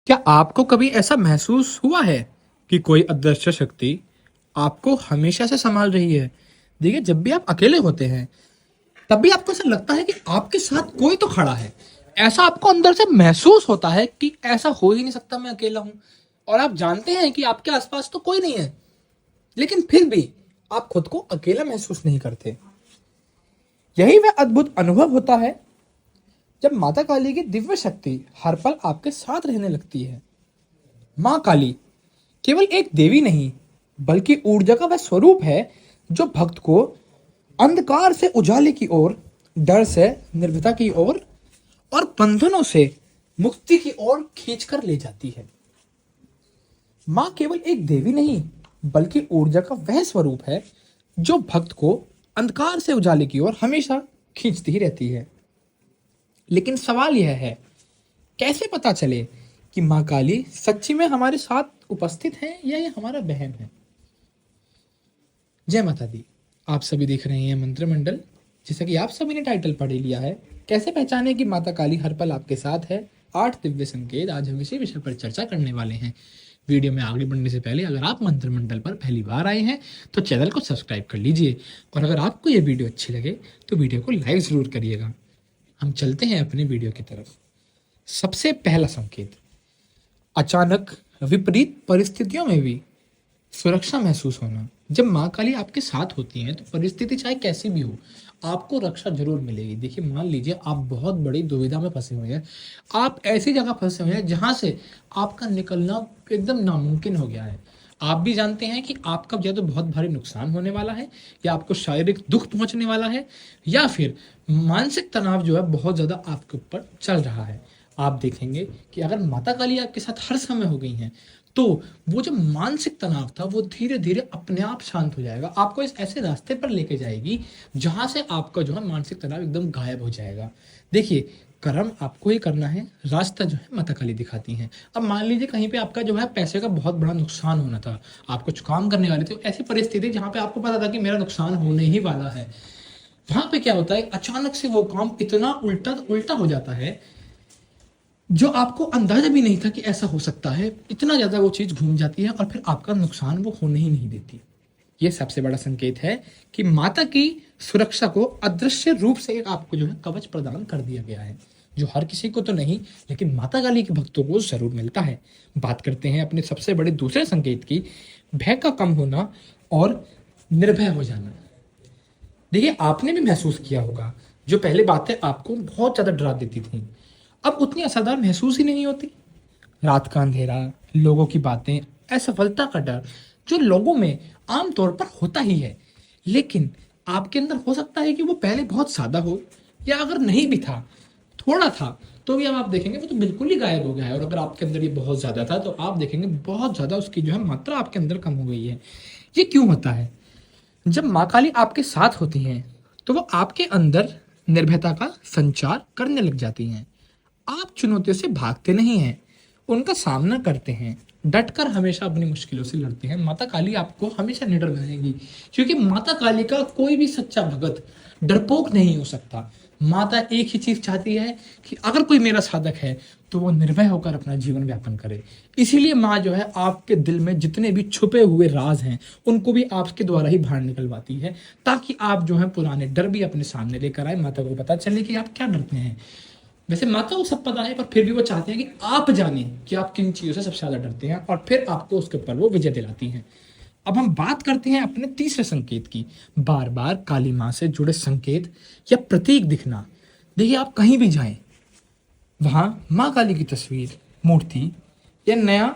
क्या आपको कभी ऐसा महसूस हुआ है कि कोई अदृश्य शक्ति आपको हमेशा से संभाल रही है? देखिए, जब भी आप अकेले होते हैं, तब भी आपको ऐसा लगता है कि आपके साथ कोई तो खड़ा है। ऐसा आपको अंदर से महसूस होता है कि ऐसा हो ही नहीं सकता, मैं अकेला हूँ। और आप जानते हैं कि आपके आसपास तो कोई नहीं है, लेकिन फिर भी आप खुद को अकेला महसूस नहीं करते। यही वह अद्भुत अनुभव होता है जब माता काली की दिव्य शक्ति हर पल आपके साथ रहने लगती है। माँ काली केवल एक देवी नहीं, बल्कि ऊर्जा का वह स्वरूप है जो भक्त को अंधकार से उजाले की ओर, डर से निर्भयता की ओर और बंधनों से मुक्ति की ओर खींचकर ले जाती है। माँ केवल एक देवी नहीं, बल्कि ऊर्जा का वह स्वरूप है जो भक्त को अंधकार से उजाले की ओर हमेशा खींचती ही रहती है। लेकिन सवाल यह है, कैसे पता चले कि माँ काली सच्ची में हमारे साथ उपस्थित है या ये हमारा वहम है? जय माता दी। आप सभी देख रहे हैं मंत्रिमंडल। जैसा कि आप सभी ने टाइटल पढ़ ही लिया है, कैसे पहचाने कि माता काली हर पल आपके साथ है, 8 दिव्य संकेत। आज हम इसी विषय पर चर्चा करने वाले हैं। वीडियो में आगे बढ़ने से पहले अगर आप मंत्रिमंडल पर पहली बार आए हैं तो चैनल को सब्सक्राइब कर लीजिए, और अगर आपको ये वीडियो अच्छी लगे तो वीडियो को लाइक ज़रूर करिएगा। हम चलते हैं अपने वीडियो की तरफ। सबसे पहला संकेत, अचानक विपरीत परिस्थितियों में भी सुरक्षा महसूस होना। जब माँ काली आपके साथ होती हैं तो परिस्थिति चाहे कैसी भी हो, आपको रक्षा जरूर मिलेगी। देखिए, मान लीजिए आप बहुत बड़ी दुविधा में फंसे हुए हैं, आप ऐसी जगह फंसे हुए हैं जहां से आपका निकलना एकदम नामुमकिन हो गया है। आप भी जानते हैं कि आपका या तो बहुत भारी नुकसान होने वाला है, या आपको शारीरिक दुख पहुंचने वाला है, या फिर मानसिक तनाव जो है बहुत ज़्यादा आपके ऊपर चल रहा है। आप देखेंगे कि अगर माता काली आपके साथ हर समय हो गई हैं, तो वो जो मानसिक तनाव था वो धीरे धीरे अपने आप शांत हो जाएगा। आपको इस ऐसे रास्ते पर लेके जाएगी जहां से आपका जो है मानसिक तनाव एकदम गायब हो जाएगा। देखिए, कर्म आपको ही करना है, रास्ता जो है माता काली दिखाती हैं। अब मान लीजिए कहीं पे आपका जो है पैसे का बहुत बड़ा नुकसान होना था, आप कुछ काम करने वाले थे, ऐसी परिस्थिति जहाँ पे आपको पता था कि मेरा नुकसान होने ही वाला है, वहां पे क्या होता है, अचानक से वो काम इतना उल्टा उल्टा हो जाता है जो आपको अंदाजा भी नहीं था कि ऐसा हो सकता है। इतना ज्यादा वो चीज घूम जाती है और फिर आपका नुकसान वो होने ही नहीं देती। ये सबसे बड़ा संकेत है कि माता की सुरक्षा को अदृश्य रूप से एक आपको जो है कवच प्रदान कर दिया गया है, जो हर किसी को तो नहीं, लेकिन माता काली के भक्तों को जरूर मिलता है। बात करते हैं अपने सबसे बड़े दूसरे संकेत की, भय का कम होना और निर्भय हो जाना। देखिए, आपने भी महसूस किया होगा, जो पहले बातें आपको बहुत ज्यादा डरा देती थी, अब उतनी असरदार महसूस ही नहीं होती। रात का अंधेरा, लोगों की बातें, असफलता का डर, जो लोगों में आमतौर पर होता ही है, लेकिन आपके अंदर हो सकता है कि वो पहले बहुत सादा हो, या अगर नहीं भी था, थोड़ा था, तो भी अब आप देखेंगे वो तो बिल्कुल ही गायब हो गया है। और अगर आपके अंदर ये बहुत ज्यादा था तो आप देखेंगे बहुत ज्यादा उसकी जो है मात्रा आपके अंदर कम हो गई है। ये क्यों होता है? जब माँ काली आपके साथ होती हैं तो वो आपके अंदर निर्भयता का संचार करने लग जाती हैं। आप चुनौतियों से भागते नहीं हैं, उनका सामना करते हैं, डटकर हमेशा अपनी मुश्किलों से लड़ते हैं। माता काली आपको हमेशा निडर बनाएगी, क्योंकि माता काली का कोई भी सच्चा भगत डरपोक नहीं हो सकता। माता एक ही चीज चाहती है कि अगर कोई मेरा साधक है तो वो निर्भय होकर अपना जीवन व्यापन करे। इसीलिए माँ जो है आपके दिल में जितने भी छुपे हुए राज हैं उनको भी आपके द्वारा ही बाहर निकलवाती है, ताकि आप जो है पुराने डर भी अपने सामने लेकर आए, माता को पता चले कि आप क्या डरते हैं। वैसे माता को सब पता है, पर फिर भी वो चाहते हैं कि आप जानें कि आप किन चीज़ों से सबसे ज़्यादा डरते हैं, और फिर आपको उसके ऊपर वो विजय दिलाती हैं। अब हम बात करते हैं अपने तीसरे संकेत की, बार बार काली माँ से जुड़े संकेत या प्रतीक दिखना। देखिए, आप कहीं भी जाएं, वहाँ माँ काली की तस्वीर, मूर्ति या नया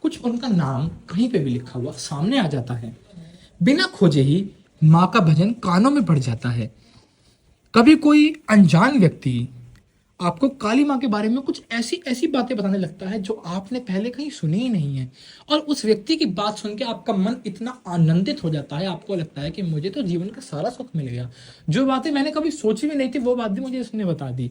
कुछ उनका नाम कहीं पे भी लिखा हुआ सामने आ जाता है। बिना खोजे ही माँ का भजन कानों में पड़ जाता है। कभी कोई अनजान व्यक्ति आपको काली माँ के बारे में कुछ ऐसी ऐसी बातें बताने लगता है जो आपने पहले कहीं सुनी ही नहीं है, और उस व्यक्ति की बात सुन के आपका मन इतना आनंदित हो जाता है, आपको लगता है कि मुझे तो जीवन का सारा सुख मिल गया। जो बातें मैंने कभी सोची भी नहीं थी वो बात भी मुझे इसने बता दी।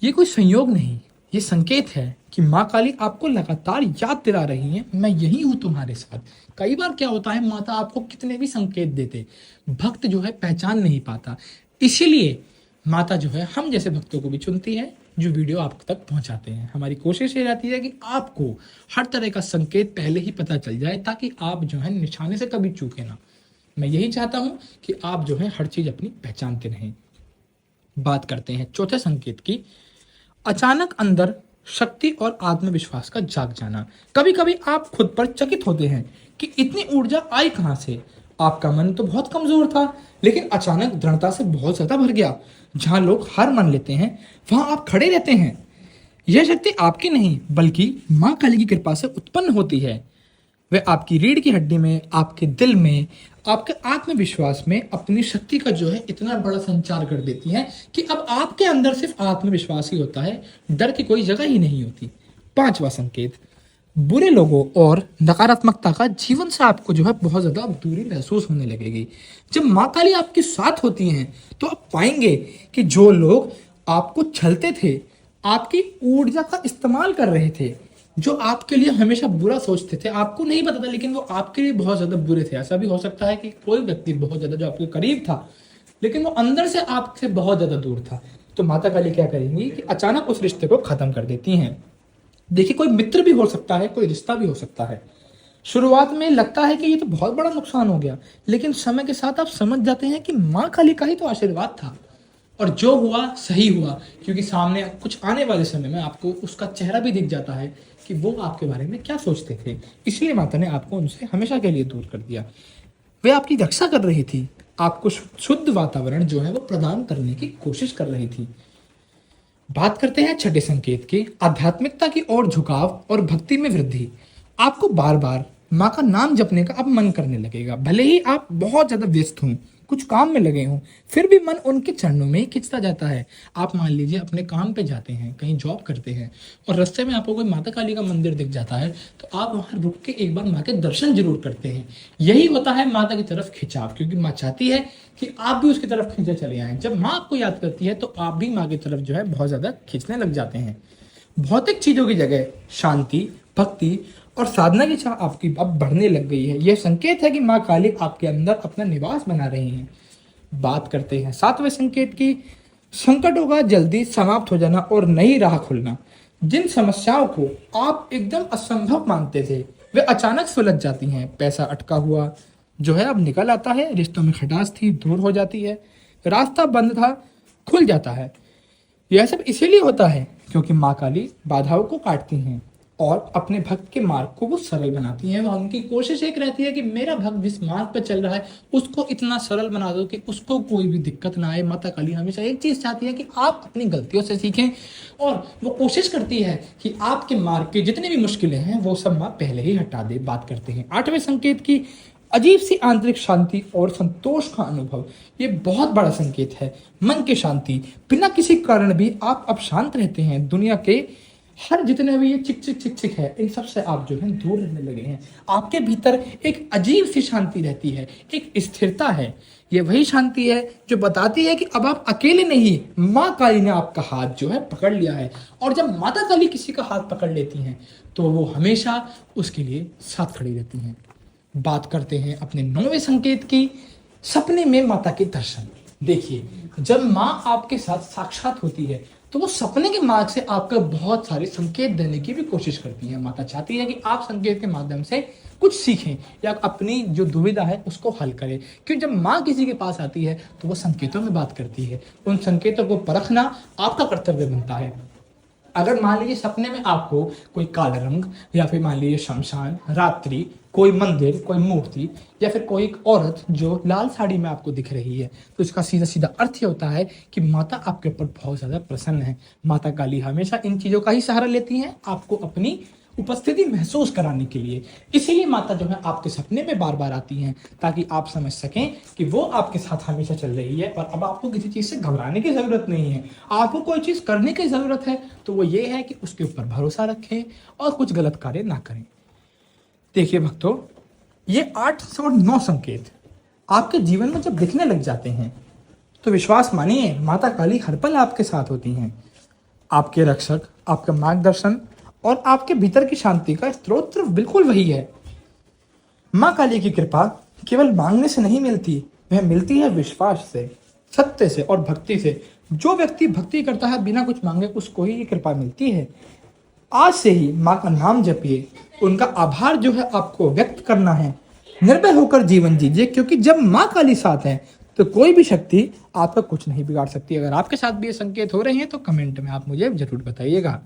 ये कोई संयोग नहीं, ये संकेत है कि माँ काली आपको लगातार याद दिला रही है, मैं यही हूँ तुम्हारे साथ। कई बार क्या होता है, माता आपको कितने भी संकेत देते, भक्त जो है पहचान नहीं पाता। इसीलिए माता जो है हम जैसे भक्तों को भी चुनती है, जो वीडियो आप तक पहुंचाते हैं। हमारी कोशिश ये रहती है कि आपको हर तरह का संकेत पहले ही पता चल जाए, ताकि आप जो है निशाने से कभी चूके ना। मैं यही चाहता हूं कि आप जो है हर चीज अपनी पहचानते रहें। बात करते हैं चौथे संकेत की, अचानक अंदर शक्ति और आत्मविश्वास का जाग जाना। कभी कभी आप खुद पर चकित होते हैं कि इतनी ऊर्जा आई कहां से। आपका मन तो बहुत कमजोर था, लेकिन अचानक दृढ़ता से बहुत ज्यादा भर गया। जहां लोग हार मान लेते हैं, वहां आप खड़े रहते हैं। यह शक्ति आपकी नहीं, बल्कि माँ काली की कृपा से उत्पन्न होती है। वह आपकी रीढ़ की हड्डी में, आपके दिल में, आपके आत्मविश्वास में अपनी शक्ति का जो है इतना बड़ा संचार कर देती है कि अब आपके अंदर सिर्फ आत्मविश्वास ही होता है, डर की कोई जगह ही नहीं होती। पांचवा संकेत, बुरे लोगों और नकारात्मकता का जीवन से आपको जो है बहुत ज्यादा अब दूरी महसूस होने लगेगी। जब माँ काली आपके साथ होती हैं, तो आप पाएंगे कि जो लोग आपको छलते थे, आपकी ऊर्जा का इस्तेमाल कर रहे थे, जो आपके लिए हमेशा बुरा सोचते थे, आपको नहीं पता था, लेकिन वो आपके लिए बहुत ज्यादा बुरे थे। ऐसा भी हो सकता है कि कोई व्यक्ति बहुत ज्यादा जो आपके करीब था, लेकिन वो अंदर से आपसे बहुत ज्यादा दूर था। तो माता काली क्या करेंगी कि अचानक उस रिश्ते को खत्म कर देती हैं। देखिए, कोई मित्र भी हो सकता है, कोई रिश्ता भी हो सकता है। शुरुआत में लगता है कि ये तो बहुत बड़ा नुकसान हो गया, लेकिन समय के साथ आप समझ जाते हैं कि माँ काली का ही तो आशीर्वाद था, और जो हुआ सही हुआ, क्योंकि सामने कुछ आने वाले समय में आपको उसका चेहरा भी दिख जाता है कि वो आपके बारे में क्या सोचते थे। इसलिए माता ने आपको उनसे हमेशा के लिए दूर कर दिया। वे आपकी रक्षा कर रही थी, आपको शुद्ध वातावरण जो है वो प्रदान करने की कोशिश कर रही थी। बात करते हैं छठे संकेत की, आध्यात्मिकता की ओर झुकाव और भक्ति में वृद्धि। आपको बार बार माँ का नाम जपने का अब मन करने लगेगा। भले ही आप बहुत ज्यादा व्यस्त हों, कुछ काम में लगे हों, फिर भी मन उनके चरणों में ही खिंचता जाता है। आप मान लीजिए अपने काम पे जाते हैं, कहीं जॉब करते हैं, और रास्ते में आपको कोई माता काली का मंदिर दिख जाता है, तो आप वहां रुक के एक बार माँ के दर्शन जरूर करते हैं। यही होता है माता की तरफ खिंचाव, क्योंकि माँ चाहती है कि आप भी उसकी तरफ खींचे चले आए। जब माँ आपको याद करती है, तो आप भी माँ की तरफ जो है बहुत ज्यादा खींचने लग जाते हैं। भौतिक चीजों की जगह शांति, भक्ति और साधना की चाह आपकी अब बढ़ने लग गई है। यह संकेत है कि माँ काली आपके अंदर अपना निवास बना रही हैं। बात करते हैं सातवें संकेत की, संकटों का जल्दी समाप्त हो जाना और नई राह खुलना। जिन समस्याओं को आप एकदम असंभव मानते थे, वे अचानक सुलझ जाती हैं। पैसा अटका हुआ जो है अब निकल आता है, रिश्तों में खटास थी दूर हो जाती है, रास्ता बंद था खुल जाता है। यह सब इसीलिए होता है क्योंकि माँ काली बाधाओं को काटती हैं और अपने भक्त के मार्ग को वो सरल बनाती हैं। वह उनकी कोशिश एक रहती है कि मेरा भक्त जिस मार्ग पर चल रहा है उसको इतना सरल बना दो कि उसको कोई भी दिक्कत ना आए। माता काली हमेशा एक चीज चाहती है कि आप अपनी गलतियों से सीखें, और वो कोशिश करती है कि आपके मार्ग के जितनी भी मुश्किलें हैं वो सब माँ पहले ही हटा दे। बात करते हैं आठवें संकेत की, अजीब सी आंतरिक शांति और संतोष का अनुभव। ये बहुत बड़ा संकेत है, मन की शांति। बिना किसी कारण भी आप अब शांत रहते हैं। दुनिया के हर जितने भी ये चिक चिक चिक चिक है, इन सब से आप जो है दूर रहने लगे हैं। आपके भीतर एक अजीब सी शांति रहती है, एक स्थिरता है। ये वही शांति है जो बताती है कि अब आप अकेले नहीं, माँ काली ने आपका हाथ जो है पकड़ लिया है। और जब माता काली किसी का हाथ पकड़ लेती हैं, तो वो हमेशा उसके लिए साथ खड़ी रहती हैं। बात करते हैं अपने नौवें संकेत की, सपने में माता के दर्शन। देखिए, जब माँ आपके साथ साक्षात होती है, तो वो सपने के मार्ग से आपको बहुत सारे संकेत देने की भी कोशिश करती है। माता चाहती है कि आप संकेत के माध्यम से कुछ सीखें या अपनी जो दुविधा है उसको हल करें। क्योंकि जब माँ किसी के पास आती है तो वो संकेतों में बात करती है। उन संकेतों को परखना आपका कर्तव्य बनता है। अगर मान लीजिए सपने में आपको कोई काला रंग, या फिर मान लीजिए शमशान, रात्रि, कोई मंदिर, कोई मूर्ति, या फिर कोई एक औरत जो लाल साड़ी में आपको दिख रही है, तो इसका सीधा सीधा अर्थ ये होता है कि माता आपके ऊपर बहुत ज्यादा प्रसन्न है। माता काली हमेशा इन चीजों का ही सहारा लेती हैं आपको अपनी उपस्थिति महसूस कराने के लिए। इसीलिए माता जो है आपके सपने में बार बार आती हैं, ताकि आप समझ सकें कि वो आपके साथ हमेशा चल रही है और अब आपको किसी चीज से घबराने की जरूरत नहीं है। आपको कोई चीज करने की जरूरत है तो वो ये है कि उसके ऊपर भरोसा रखें और कुछ गलत कार्य ना करें। देखिए भक्तों, ये 8 और 9 संकेत आपके जीवन में जब दिखने लग जाते हैं, तो विश्वास मानिए, माता काली हर पल आपके साथ होती हैं। आपके रक्षक, आपका मार्गदर्शन और आपके भीतर की शांति का स्रोत बिल्कुल वही है। माँ काली की कृपा केवल मांगने से नहीं मिलती, वह मिलती है विश्वास से, सत्य से और भक्ति से। जो व्यक्ति भक्ति करता है बिना कुछ मांगे उसको ही ये कृपा मिलती है। आज से ही माँ का नाम जपिए, उनका आभार जो है आपको व्यक्त करना है, निर्भय होकर जीवन जीजिए, क्योंकि जब माँ काली साथ है तो कोई भी शक्ति आपका कुछ नहीं बिगाड़ सकती। अगर आपके साथ भी ये संकेत हो रहे हैं तो कमेंट में आप मुझे जरूर बताइएगा।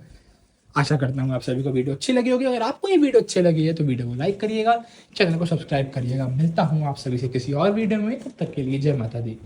आशा करता हूँ आप सभी को वीडियो अच्छी लगी होगी। अगर आपको ये वीडियो अच्छी लगी है तो वीडियो को लाइक करिएगा, चैनल को सब्सक्राइब करिएगा। मिलता हूँ आप सभी से किसी और वीडियो में, तब तक के लिए जय माता दी।